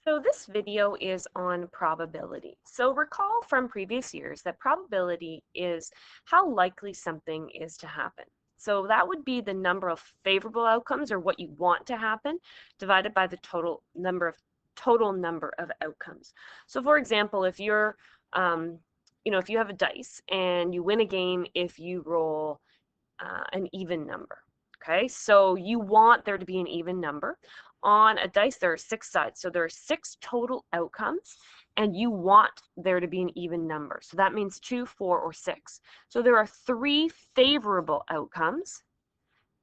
So this video is on probability. So recall from previous years that probability is how likely something is to happen. So that would be the number of favorable outcomes or what you want to happen divided by the total number of outcomes. So for example, if you're if you have a dice and you win a game if you roll an even number. Okay, so you want there to be an even number. On a dice, there are 6 sides, so there are 6 total outcomes, and you want there to be an even number. So that means 2, 4, or 6. So there are 3 favorable outcomes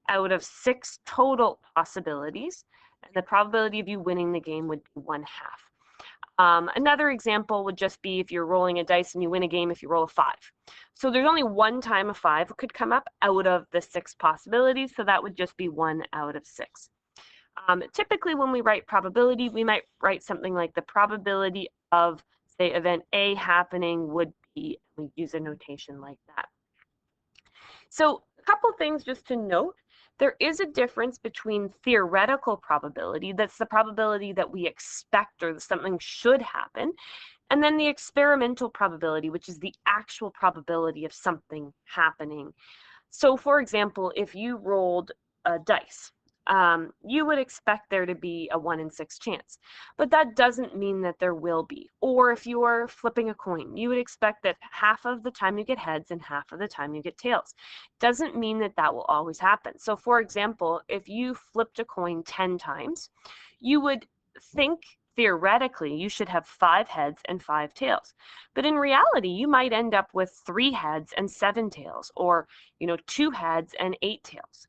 out of 6 total possibilities, and the probability of you winning the game would be 1/2. Another example would just be if you're rolling a dice and you win a game if you roll a 5. So there's only one time a 5 could come up out of the 6 possibilities, so that would just be 1 out of 6. Typically, when we write probability, we might write something like the probability of, say, event A happening would be, we use a notation like that. So a couple things just to note. There is a difference between theoretical probability, that's the probability that we expect or that something should happen, and then the experimental probability, which is the actual probability of something happening. So for example, if you rolled a dice, you would expect there to be a 1 in 6 chance, but that doesn't mean that there will be. Or if you are flipping a coin, you would expect that half of the time you get heads and half of the time you get tails. Doesn't mean that that will always happen. So for example, if you flipped a coin 10 times, you would think theoretically you should have 5 heads and 5 tails. But in reality, you might end up with 3 heads and 7 tails, or 2 heads and 8 tails.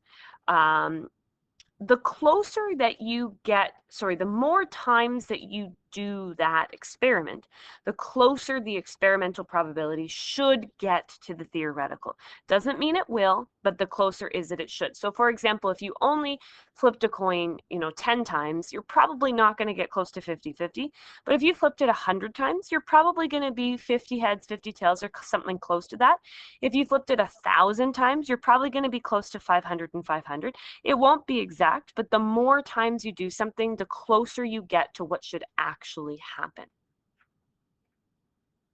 The closer that you get, the more times that you do that experiment, the closer the experimental probability should get to the theoretical. Doesn't mean it will, but the closer is that it should. So for example, if you only flipped a coin, 10 times, you're probably not going to get close to 50-50. But if you flipped it 100 times, you're probably going to be 50 heads, 50 tails, or something close to that. If you flipped it 1,000 times, you're probably going to be close to 500 and 500. It won't be exact, but the more times you do something, the closer you get to what should actually happen.